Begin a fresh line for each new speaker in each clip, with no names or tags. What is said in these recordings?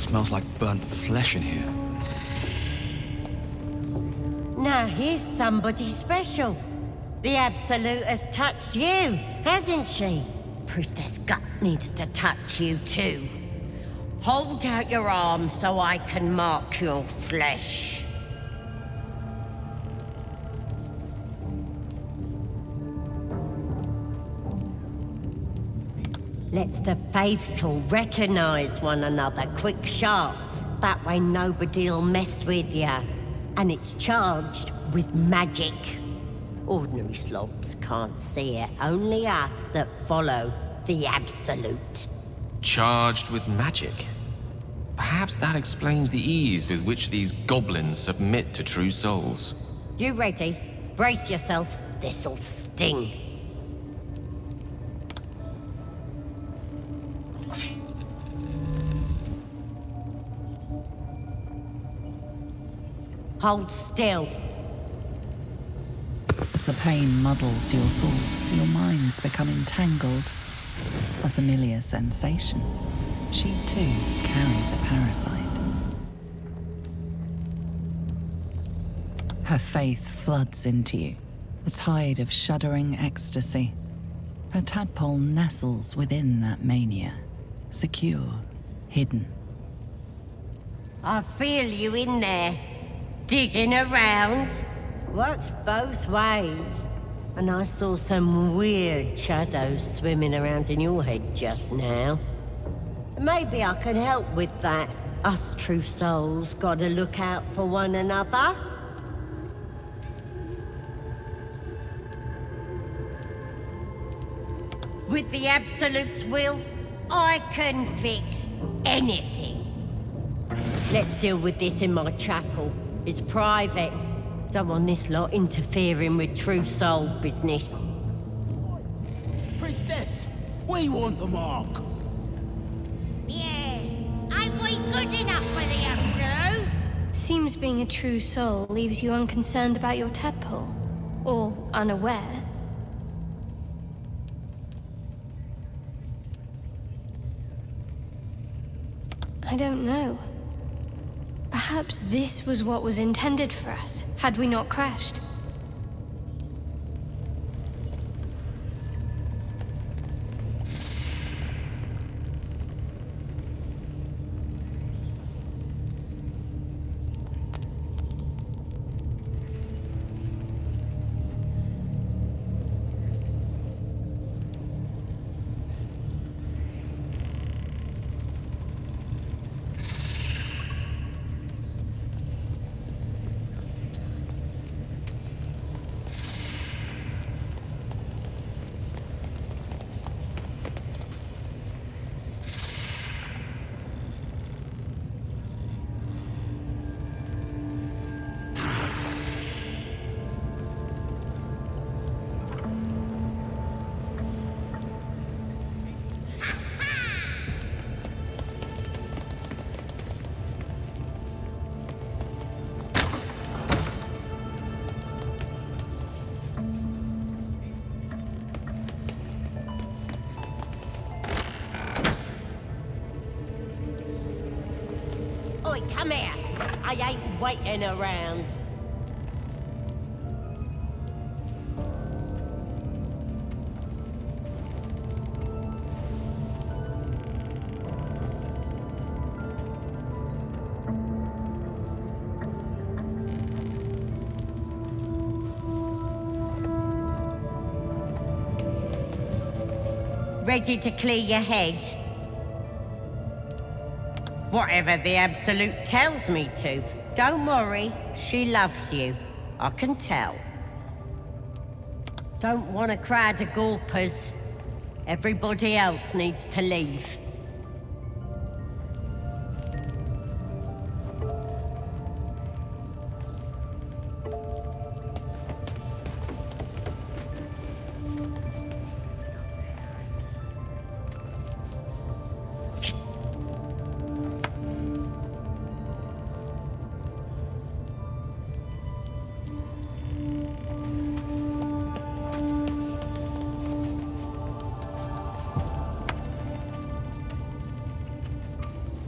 smells like burnt flesh in here.
Now here's somebody special. The Absolute has touched you, hasn't she? Priestess Gut needs to touch you too. Hold out your arm so I can mark your flesh. Let's the faithful recognize one another quick sharp. That way nobody'll mess with ya. And it's charged with magic. Ordinary slobs can't see it, only us that follow the Absolute.
Charged with magic? Perhaps that explains the ease with which these goblins submit to true souls.
You ready? Brace yourself. This'll sting. Hold still.
As the pain muddles your thoughts, your minds become entangled. A familiar sensation. She too carries a parasite. Her faith floods into you, a tide of shuddering ecstasy. Her tadpole nestles within that mania, secure, hidden.
I feel you in there, digging around. Works both ways. And I saw some weird shadows swimming around in your head just now. Maybe I can help with that. Us true souls gotta look out for one another. With the Absolute's will, I can fix anything. Let's deal with this in my chapel. It's private. Don't want this lot interfering with true soul business.
Priestess, we want the mark.
Yeah, ain't we good enough for the Absolute?
Seems being a true soul leaves you unconcerned about your tadpole. Or unaware. I don't know. Perhaps this was what was intended for us, had we not crashed.
Oi, come here. I ain't waiting around. Ready to clear your head? Whatever the Absolute tells me to. Don't worry, she loves you. I can tell. Don't want a crowd of gawpers. Everybody else needs to leave.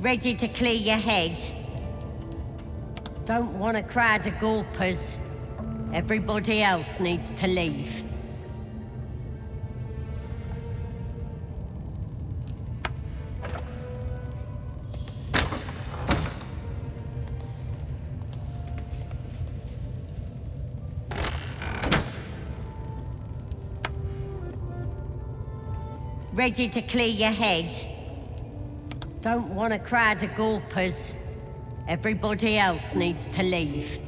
Ready to clear your head? Don't want a crowd of gawpers. Everybody else needs to leave. Ready to clear your head? Don't want a crowd of gawpers. Everybody else needs to leave.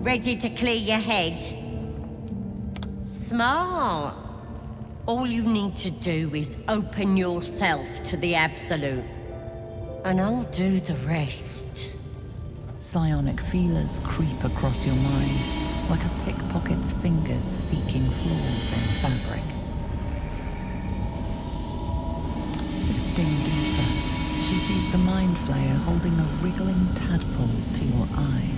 Ready to clear your head? Smart. All you need to do is open yourself to the Absolute. And I'll do the rest.
Psionic feelers creep across your mind, like a pickpocket's fingers seeking flaws in fabric. Sifting deeper, she sees the Mind Flayer holding a wriggling tadpole to your eye.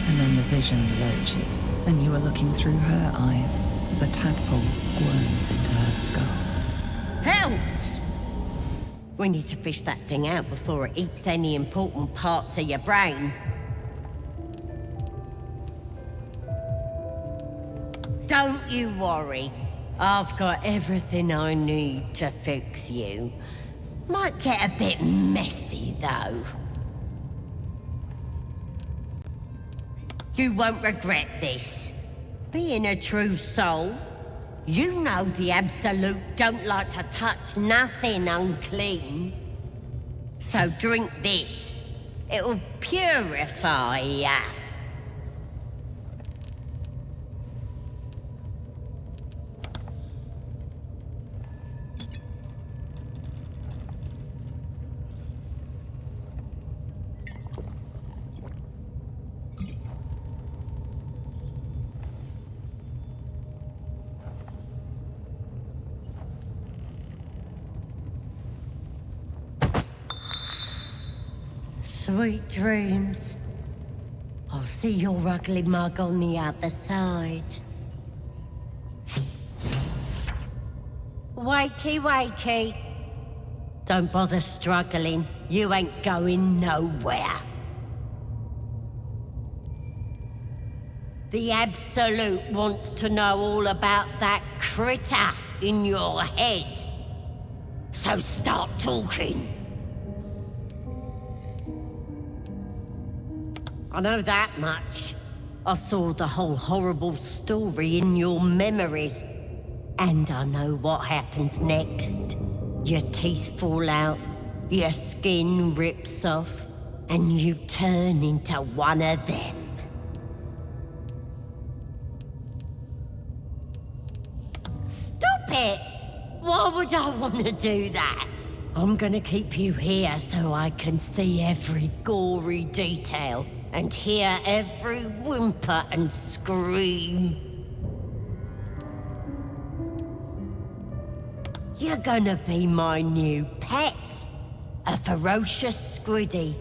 And then the vision lurches, and you are looking through her eyes as a tadpole squirms into her skull.
Helps! We need to fish that thing out before it eats any important parts of your brain. Don't you worry. I've got everything I need to fix you. Might get a bit messy, though. You won't regret this. Being a true soul, you know the Absolute don't like to touch nothing unclean. So drink this. It'll purify ya. Sweet dreams. I'll see your ugly mug on the other side. Wakey, wakey. Don't bother struggling. You ain't going nowhere. The Absolute wants to know all about that critter in your head. So start talking. I know that much. I saw the whole horrible story in your memories. And I know what happens next. Your teeth fall out, your skin rips off, and you turn into one of them. Stop it! Why would I want to do that? I'm gonna keep you here so I can see every gory detail and hear every whimper and scream. You're gonna be my new pet. A ferocious squiddy.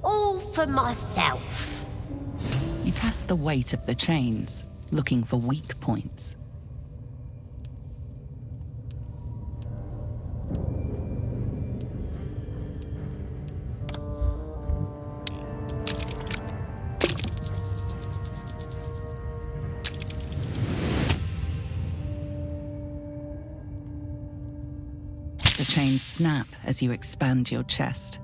All for myself.
You test the weight of the chains, looking for weak points. The chains snap as you expand your chest.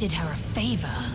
did her a favor.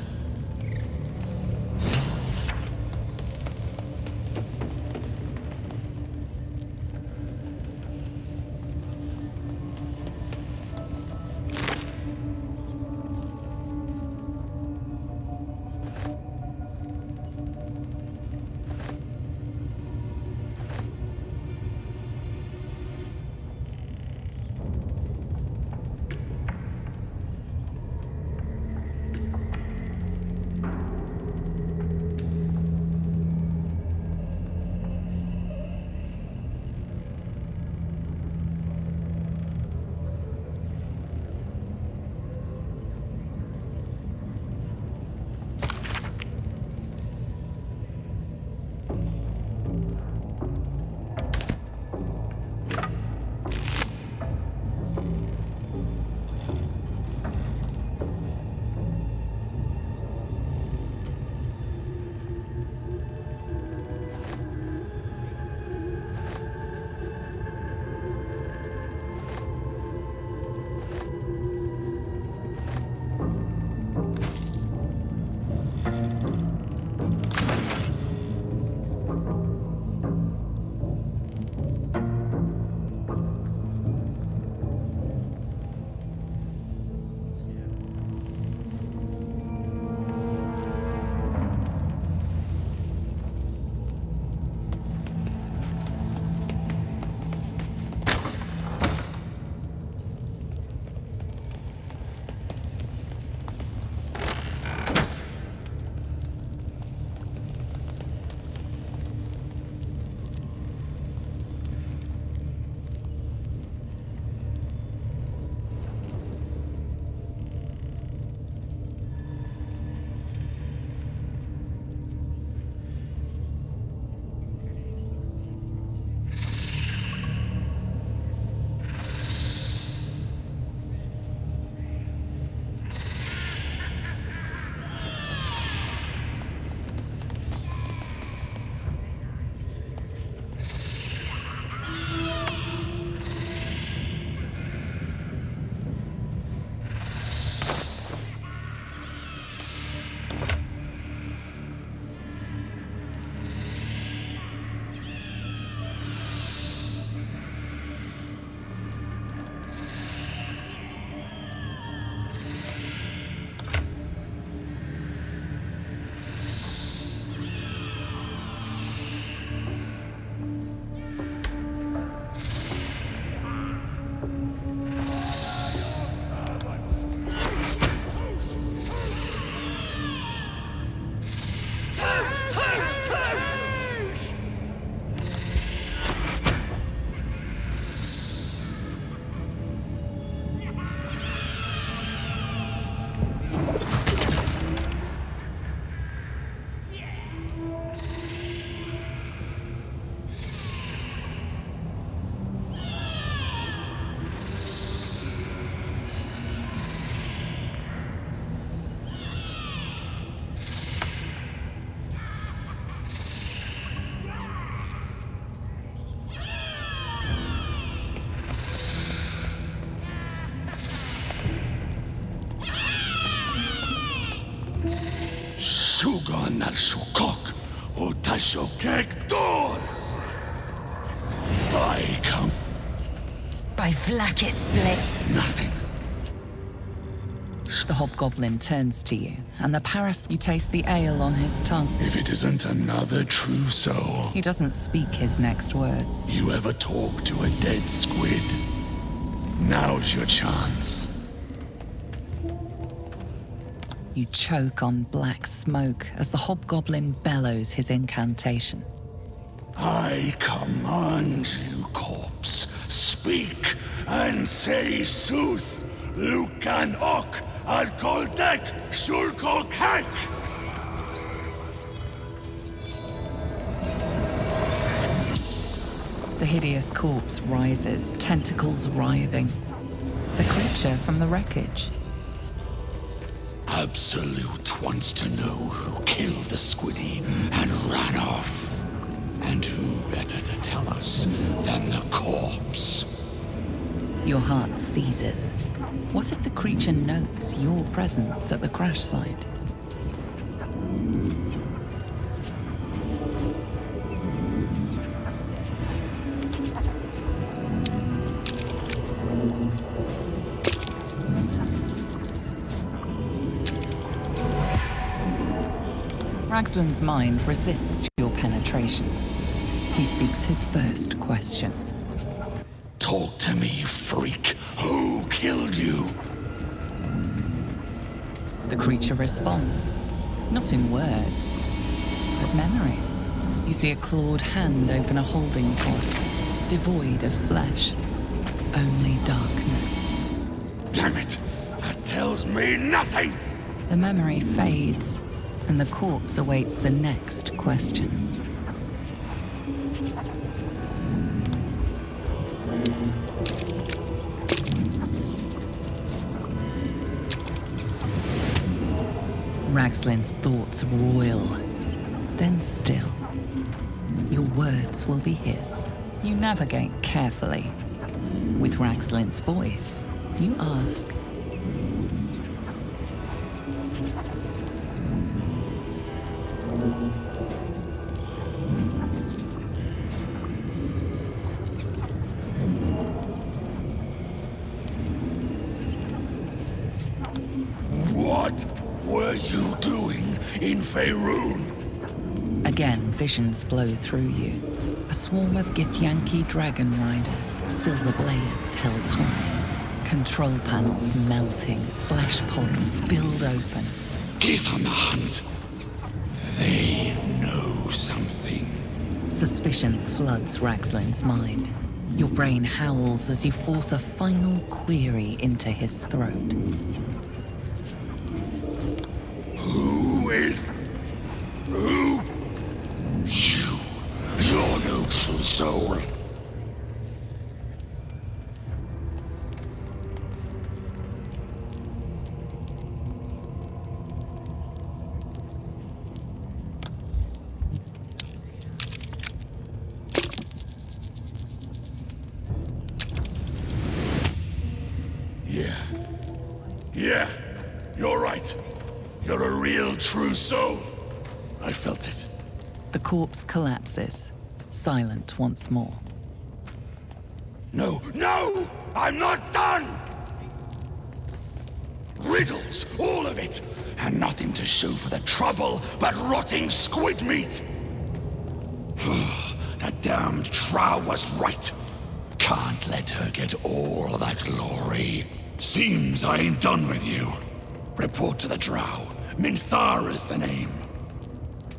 Shugon al Shukok, Utashokek Doors. I come.
By Vlakit's blade.
Nothing.
The hobgoblin turns to you, and you taste the ale on his tongue.
If it isn't another true soul.
He doesn't speak his next words.
You ever talk to a dead squid? Now's your chance.
You choke on black smoke as the hobgoblin bellows his incantation.
I command you, corpse. Speak and say sooth. Lucan ok al koldek shulkokek.
The hideous corpse rises, tentacles writhing. The creature from the wreckage.
Absolute wants to know who killed the squiddy and ran off. And who better to tell us than the corpse?
Your heart seizes. What if the creature notes your presence at the crash site? Ragsland's mind resists your penetration. He speaks his first question.
Talk to me, freak. Who killed you?
The creature responds, not in words, but memories. You see a clawed hand open a holding pod, devoid of flesh, only darkness.
Damn it! That tells me nothing!
The memory fades, and the corpse awaits the next question. Ragsland's thoughts roil, then still. Your words will be his. You navigate carefully. With Ragsland's voice, you ask.
What were you doing in Faerun?
Again, visions flow through you. A swarm of Githyanki dragon riders, silver blades held high. Control panels melting, flesh pods spilled open.
Gith on the hunt. They know something.
Suspicion floods Ragsland's mind. Your brain howls as you force a final query into his throat.
Who is... Who? You're no true soul. Yeah, you're right. You're a real true soul. I felt it.
The corpse collapses, silent once more.
No, I'm not done! Riddles, all of it, and nothing to show for the trouble but rotting squid meat. That damned Drow was right. Can't let her get all that glory. Seems I ain't done with you. Report to the Drow. Minthara's the name.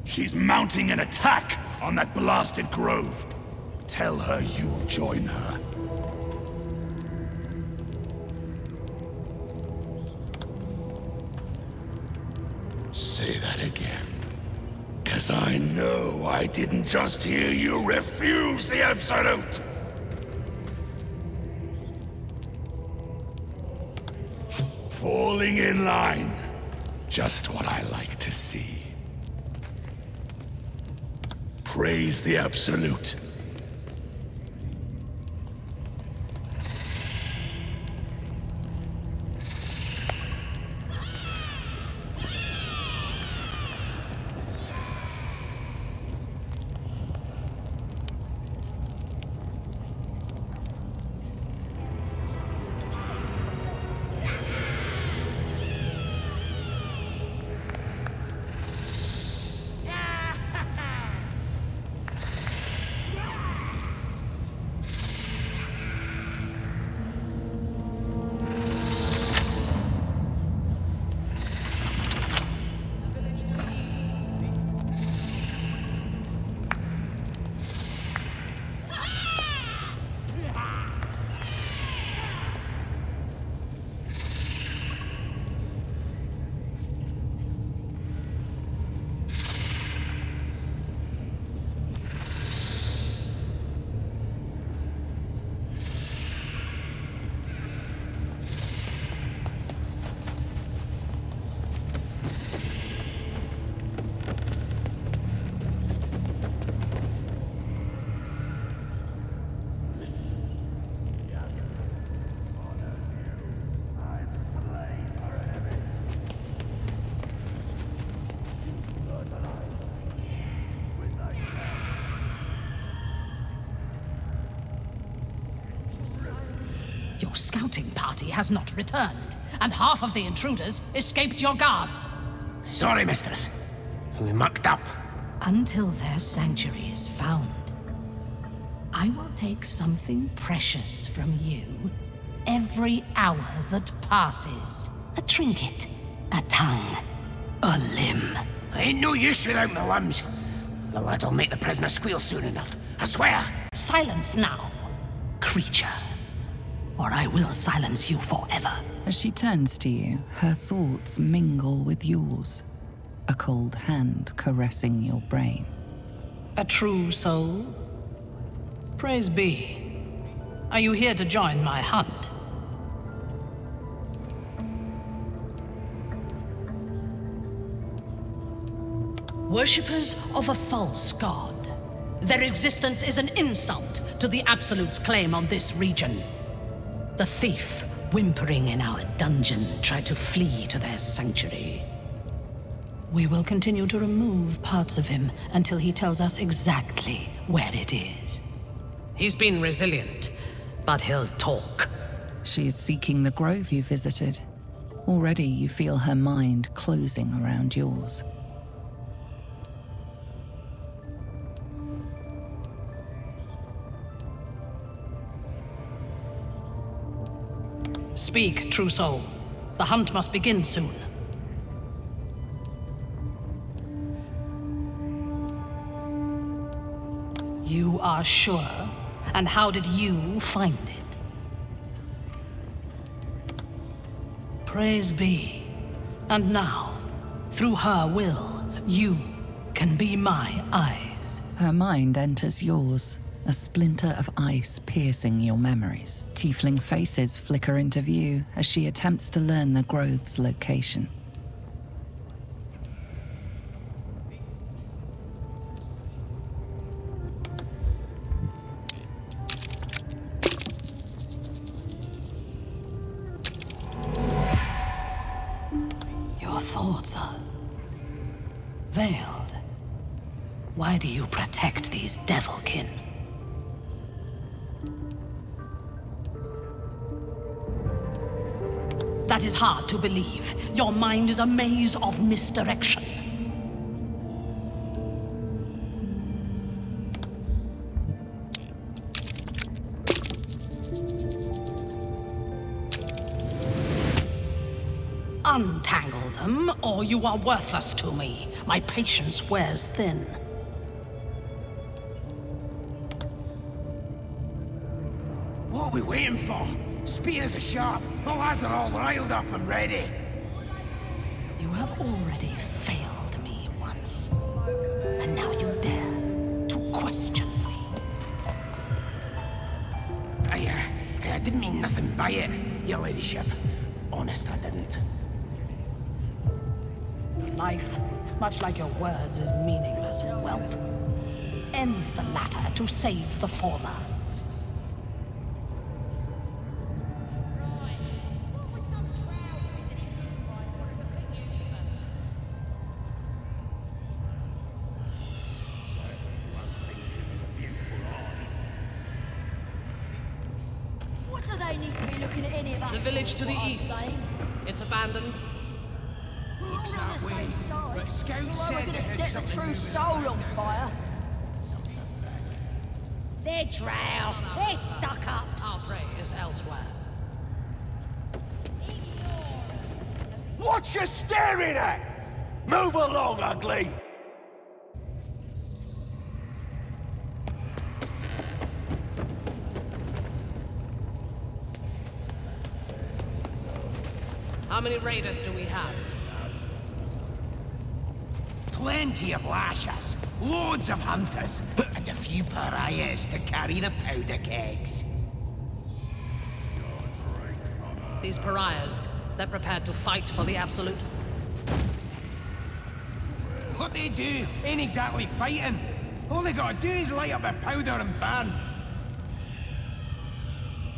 She's mounting an attack on that blasted grove. Tell her you'll join her. Say that again. 'Cause I know I didn't just hear you refuse the Absolute! Falling in line. Just what I like to see. Praise the Absolute.
Your scouting party has not returned, and half of the intruders escaped your guards.
Sorry, mistress. We mucked up.
Until their sanctuary is found, I will take something precious from you every hour that passes. A trinket, a tongue, a limb.
Ain't no use without my limbs. The lad'll make the prisoner squeal soon enough, I swear.
Silence now, creature, or I will silence you forever.
As she turns to you, her thoughts mingle with yours, a cold hand caressing your brain.
A true soul? Praise be. Are you here to join my hunt? Worshippers of a false god. Their existence is an insult to the Absolute's claim on this region. The thief, whimpering in our dungeon, tried to flee to their sanctuary. We will continue to remove parts of him until he tells us exactly where it is. He's been resilient, but he'll talk.
She's seeking the grove you visited. Already you feel her mind closing around yours.
Speak, true soul. The hunt must begin soon. You are sure? And how did you find it? Praise be. And now, through her will, you can be my eyes.
Her mind enters yours, a splinter of ice piercing your memories. Tiefling faces flicker into view as she attempts to learn the grove's location.
Your thoughts are veiled. Why do you protect these devilkin? That is hard to believe. Your mind is a maze of misdirection. Untangle them, or you are worthless to me. My patience wears thin.
What are we waiting for? Spears are sharp. The lads are all riled up and ready.
You have already failed me once. And now you dare to question me.
I didn't mean nothing by it, your ladyship. Honest, I didn't.
Life, much like your words, is meaningless, whelp. End the latter to save the former.
What do they need to be looking at any of us?
The village to the
What I'm
east.
saying?
It's abandoned.
We're all on
that
the
way,
same side.
but Scouts
Why
said
we're
they
gonna
had
set the
something
true
to do with
soul on fire.
They're drow. They're stuck up.
Our prey is elsewhere.
What you staring at? Move along, ugly!
How many raiders do we have?
Plenty of lashes, loads of hunters, and a few pariahs to carry the powder kegs.
These pariahs, they're prepared to fight for the Absolute.
What they do ain't exactly fighting. All they gotta do is light up their powder and burn.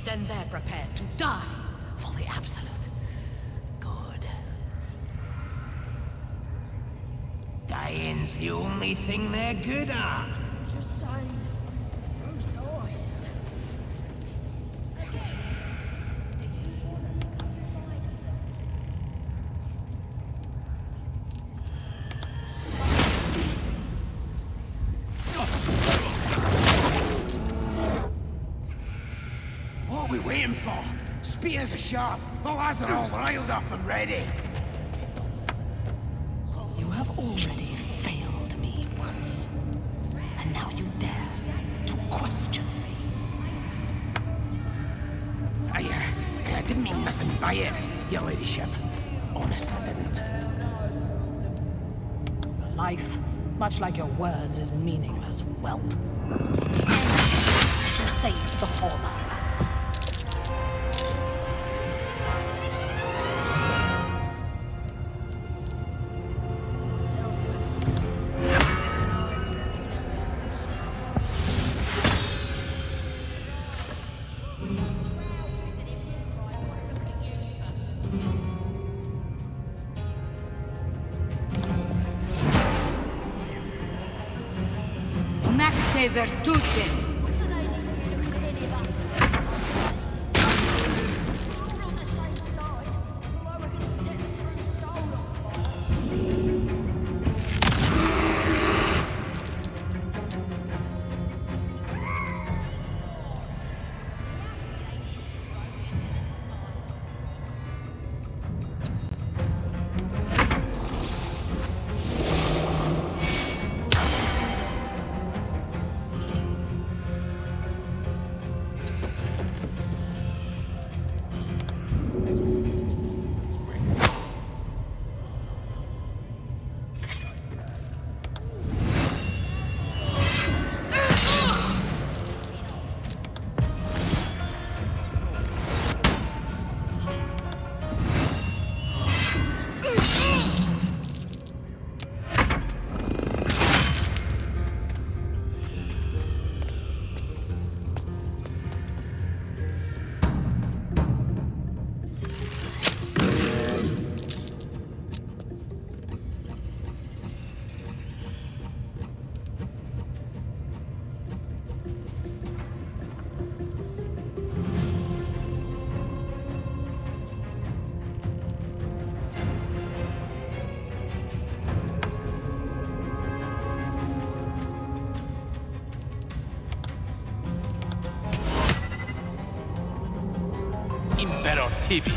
Then they're prepared to die for the Absolute. Good.
Dying's the only thing they're good at.
Just saying. Whose eyes?
What are we waiting for? Spears are sharp. The lads are all riled up and ready.
You have already failed me once. And now you dare to question me.
I didn't mean nothing by it, your ladyship. Honest, I didn't.
Life, much like your words, is meaningless, whelp. You saved the former.
Nacte virtute!
What do they need to be looking at any of us? We're all on the same side. Although we're gonna set the true soul on fire.
Impero Tibi.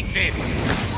Eat this!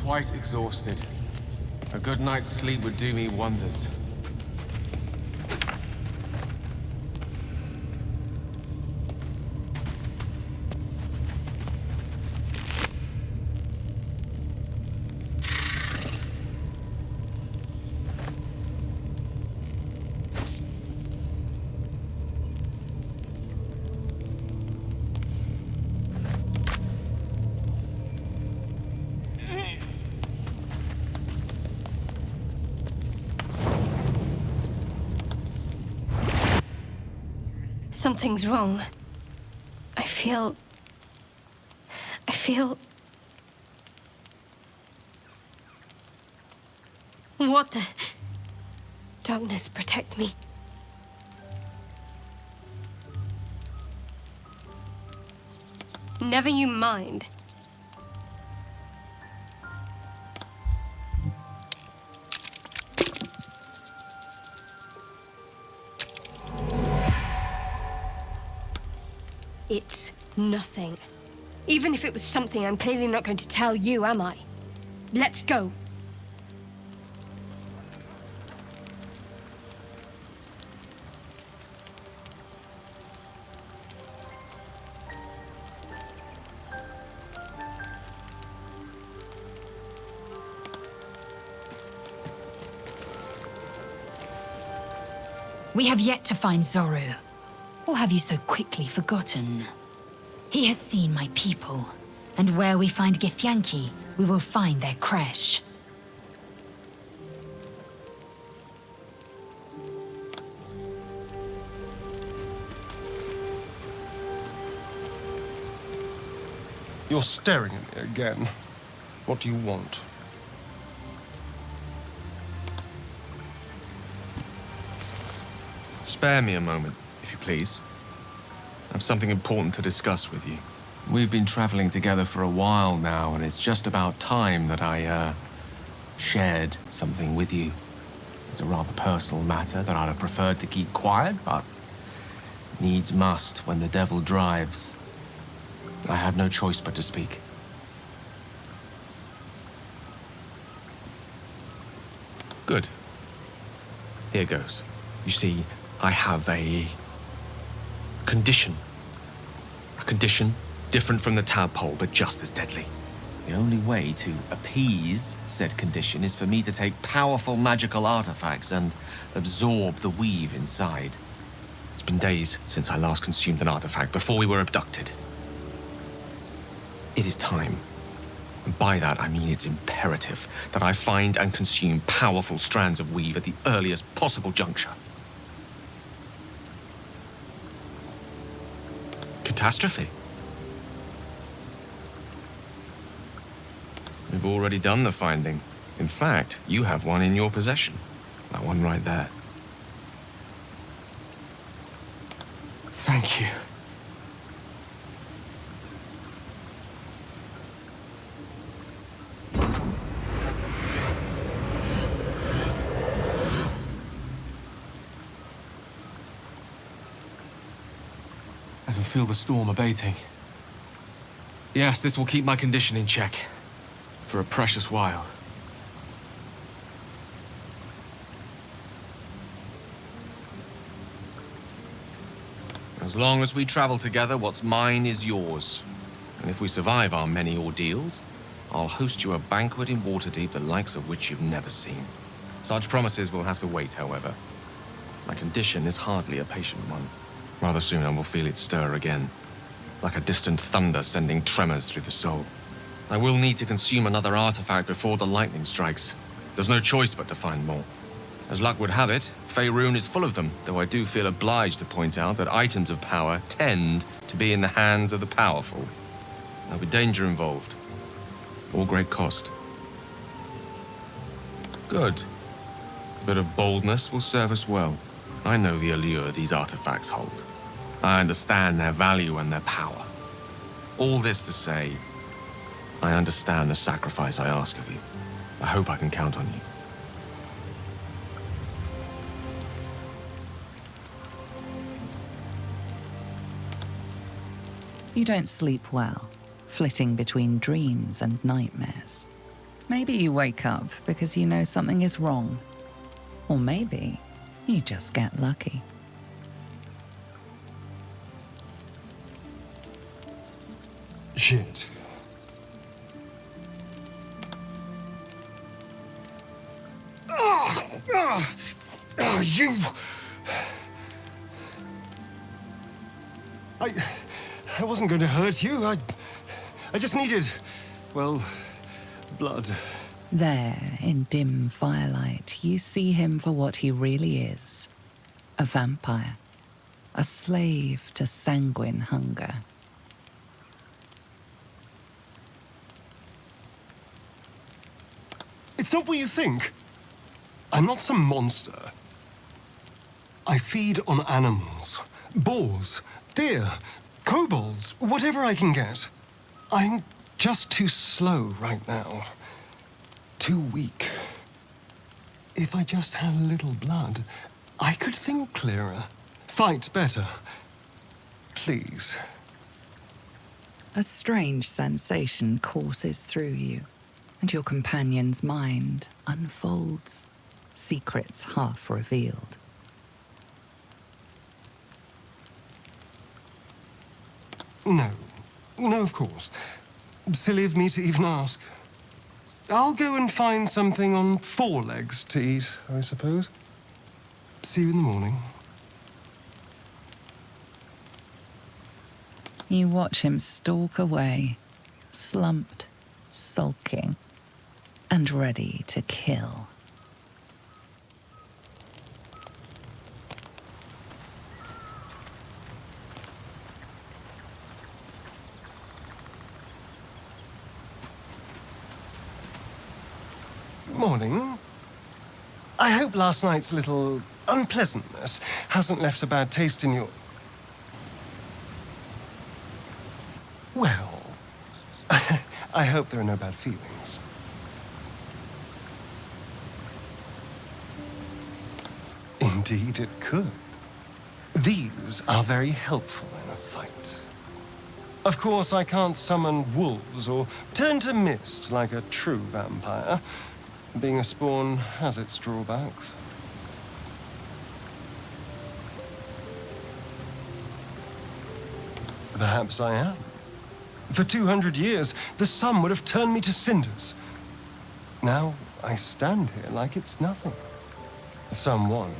quite exhausted. A good night's sleep would do me wonders.
Something's wrong. I feel... What the... Darkness, protect me. Never you mind. It's nothing. Even if it was something, I'm clearly not going to tell you, am I? Let's go.
We have yet to find Zorru. Or have you so quickly forgotten? He has seen my people, and where we find Githyanki, we will find their creche.
You're staring at me again. What do you want?
Spare me a moment, if you please. I have something important to discuss with you. We've been traveling together for a while now, and it's just about time that I, shared something with you. It's a rather personal matter that I'd have preferred to keep quiet, but needs must when the devil drives. I have no choice but to speak. Good. Here goes. You see, I have a condition. A condition different from the tadpole, but just as deadly. The only way to appease said condition is for me to take powerful magical artifacts and absorb the weave inside. It's been days since I last consumed an artifact, before we were abducted. It is time. And by that, I mean it's imperative that I find and consume powerful strands of weave at the earliest possible juncture. Catastrophe. We've already done the finding. In fact, you have one in your possession. That one right there. Thank you. I can feel the storm abating. Yes, this will keep my condition in check. For a precious while. As long as we travel together, what's mine is yours. And if we survive our many ordeals, I'll host you a banquet in Waterdeep the likes of which you've never seen. Such promises will have to wait, however. My condition is hardly a patient one. Rather soon I will feel it stir again, like a distant thunder sending tremors through the soul. I will need to consume another artifact before the lightning strikes. There's no choice but to find more. As luck would have it, Faerun is full of them, though I do feel obliged to point out that items of power tend to be in the hands of the powerful. There'll be danger involved, or great cost. Good. A bit of boldness will serve us well. I know the allure these artifacts hold. I understand their value and their power. All this to say, I understand the sacrifice I ask of you. I hope I can count on you.
You don't sleep well, flitting between dreams and nightmares. Maybe you wake up because you know something is wrong. Or maybe you just get lucky.
Shit. You... I wasn't going to hurt you. I just needed, well, blood.
There, in dim firelight, you see him for what he really is. A vampire. A slave to sanguine hunger.
It's not what you think. I'm not some monster. I feed on animals. Boars, deer, kobolds, whatever I can get. I'm just too slow right now. Too weak. If I just had a little blood, I could think clearer, fight better. Please.
A strange sensation courses through you, and your companion's mind unfolds, secrets half revealed.
No, of course. Silly of me to even ask. I'll go and find something on 4 legs to eat, I suppose. See you in the morning.
You watch him stalk away, slumped, sulking, and ready to kill.
Morning. I hope last night's little unpleasantness hasn't left a bad taste in your... Well, I hope there are no bad feelings. Indeed it could. These are very helpful in a fight. Of course, I can't summon wolves or turn to mist like a true vampire. Being a spawn has its drawbacks. Perhaps I am. For 200 years, the sun would have turned me to cinders. Now I stand here like it's nothing. Someone,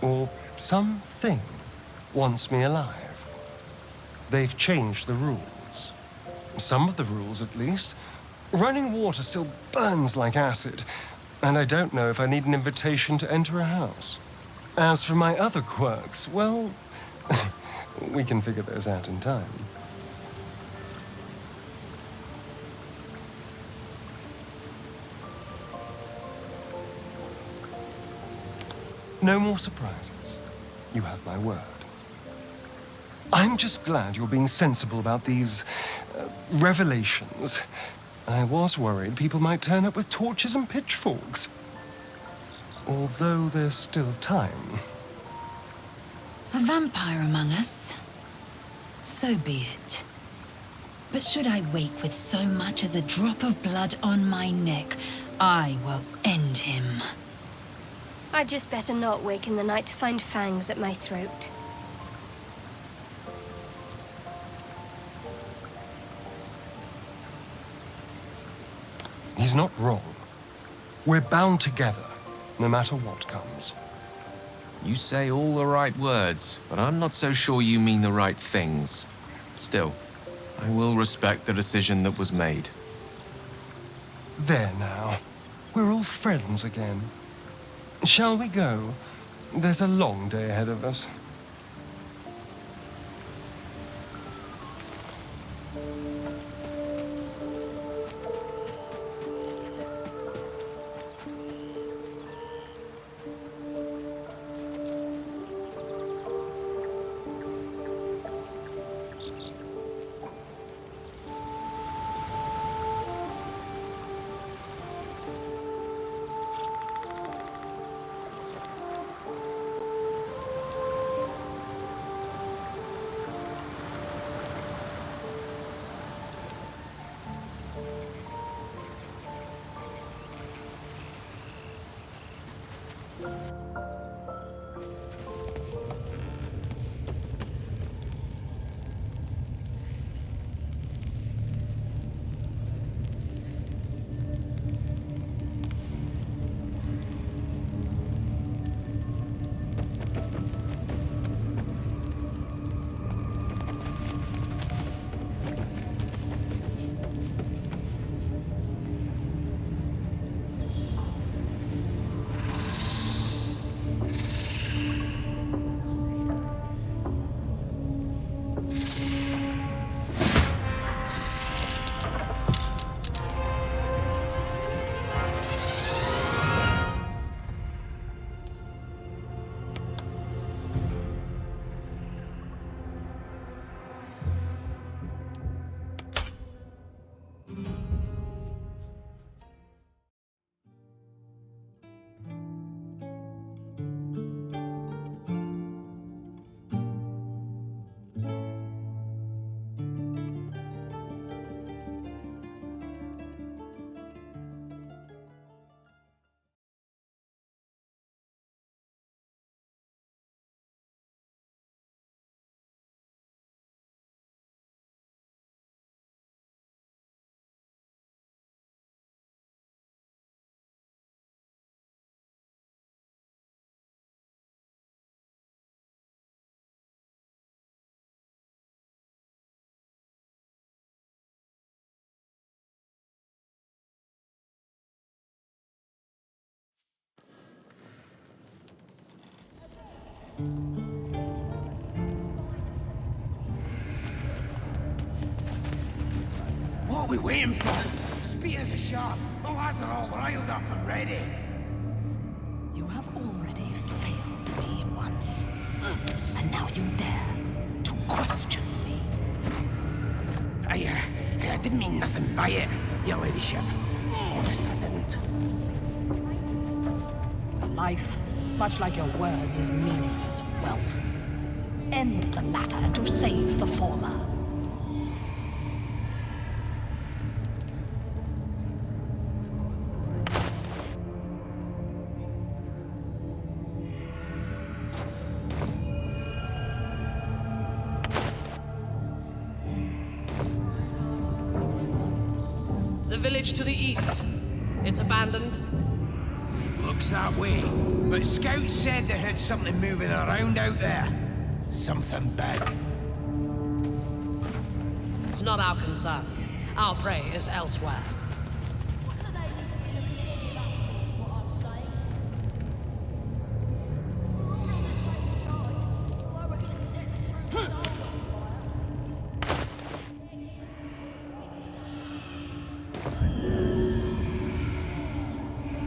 or something, wants me alive. They've changed the rules. Some of the rules, at least. Running water still burns like acid, and I don't know if I need an invitation to enter a house. As for my other quirks, well, we can figure those out in time. No more surprises. You have my word. I'm just glad you're being sensible about these revelations. I was worried people might turn up with torches and pitchforks. Although there's still time.
A vampire among us? So be it. But should I wake with so much as a drop of blood on my neck, I will end him.
I'd just better not wake in the night to find fangs at my throat.
He's not wrong. We're bound together, no matter what comes.
You say all the right words, but I'm not so sure you mean the right things. Still, I will respect the decision that was made.
There now. We're all friends again. Shall we go? There's a long day ahead of us.
What are we waiting for? Spears are sharp. The lads are all riled up and ready.
You have already failed me once. And now you dare to question me.
I didn't mean nothing by it, your ladyship. Honest, I didn't.
Life, much like your words, is meaningless whelp. End the latter to save the former. The village to the east. It's abandoned.
Looks that way. But scouts said they heard something moving around out there. Something big.
It's not our concern. Our prey is elsewhere.
What do they need to be looking at any of that for, is what I'm saying. We're all on the same side. Why we're gonna set the true soul on fire.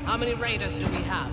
How many raiders do we have?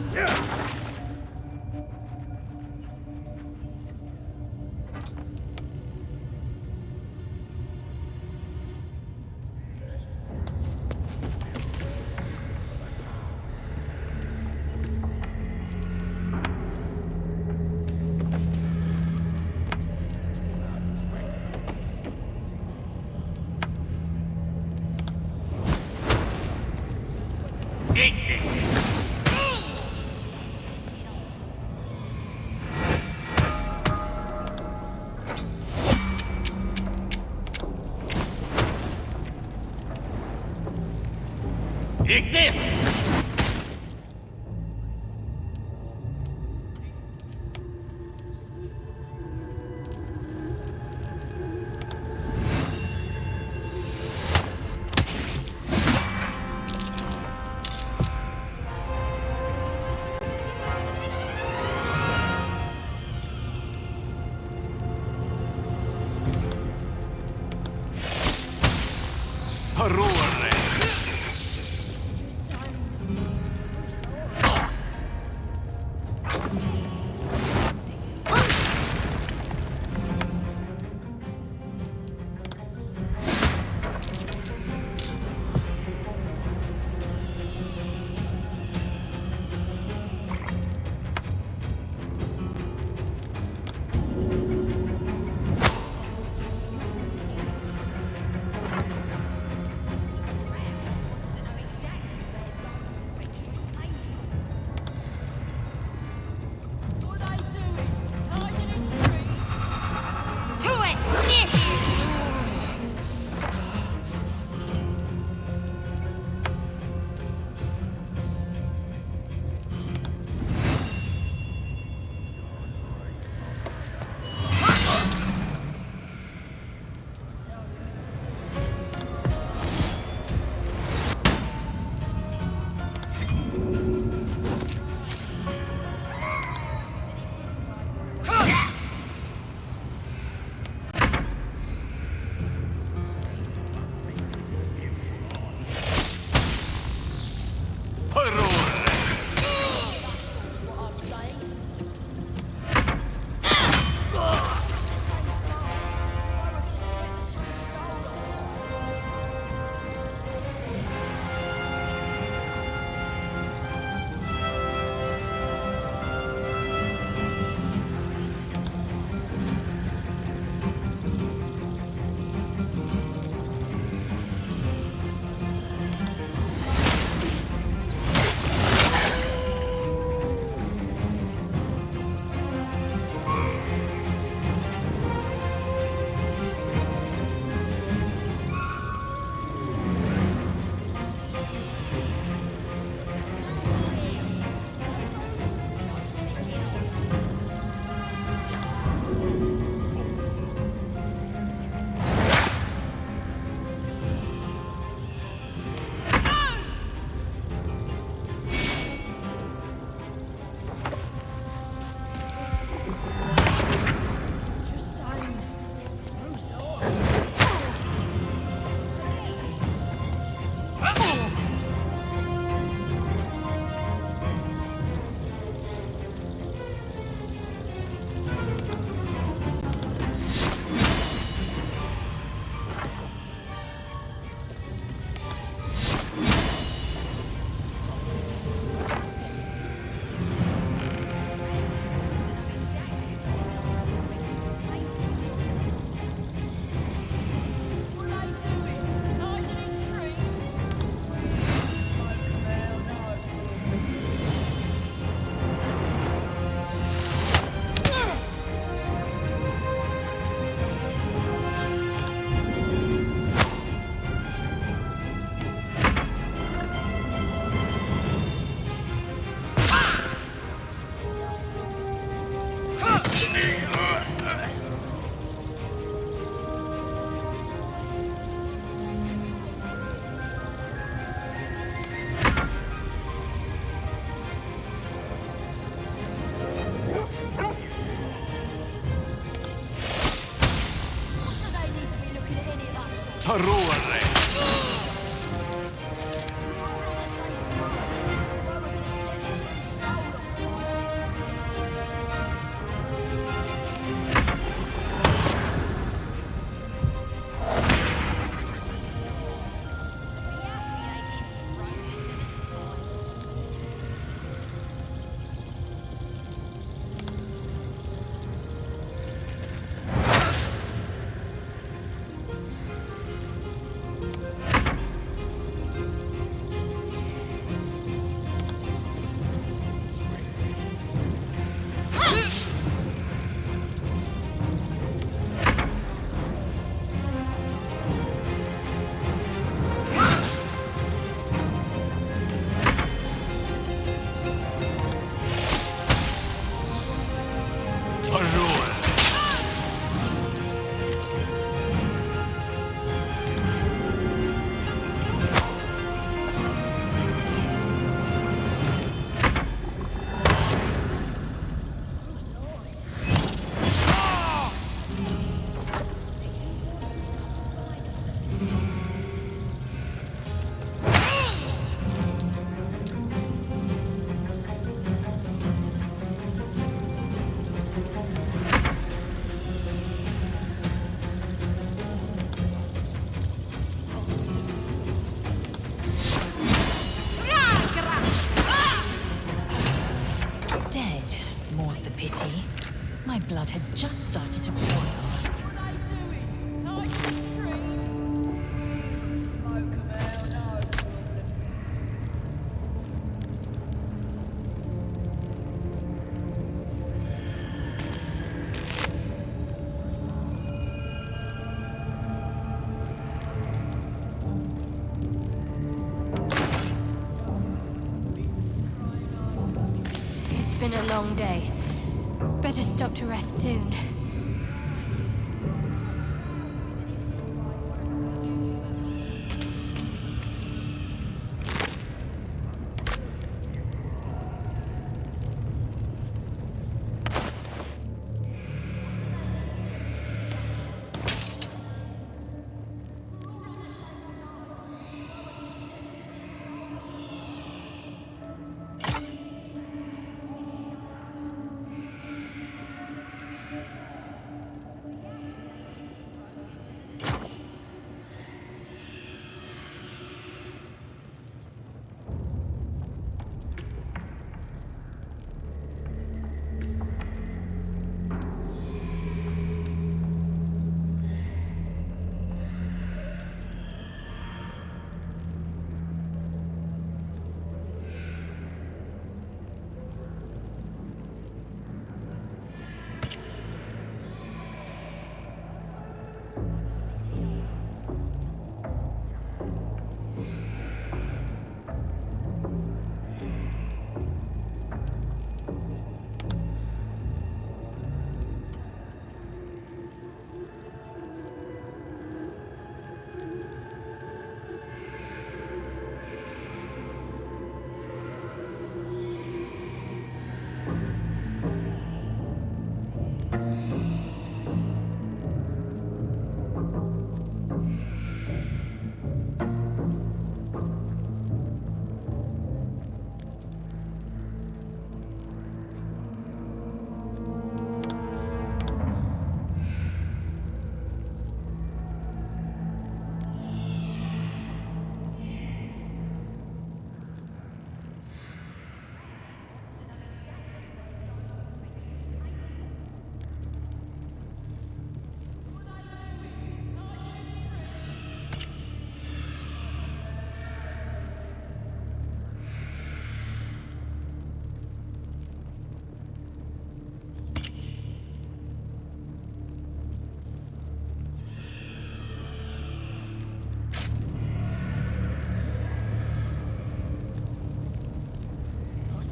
Take this!
What are they doing? Hiding in trees?
To us, near here!
Terrore!
My blood had just started to boil.
What are they doing? Cutting trees? Smoke 'em out, no problem.
It's been a long day. Better stop to rest soon.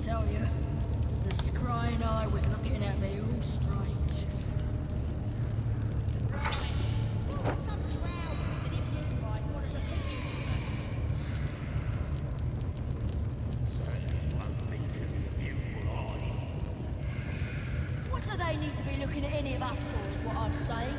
Tell you, the scrying eye was looking at me all strange. What do they need to be looking at any of us for, is what I'm saying?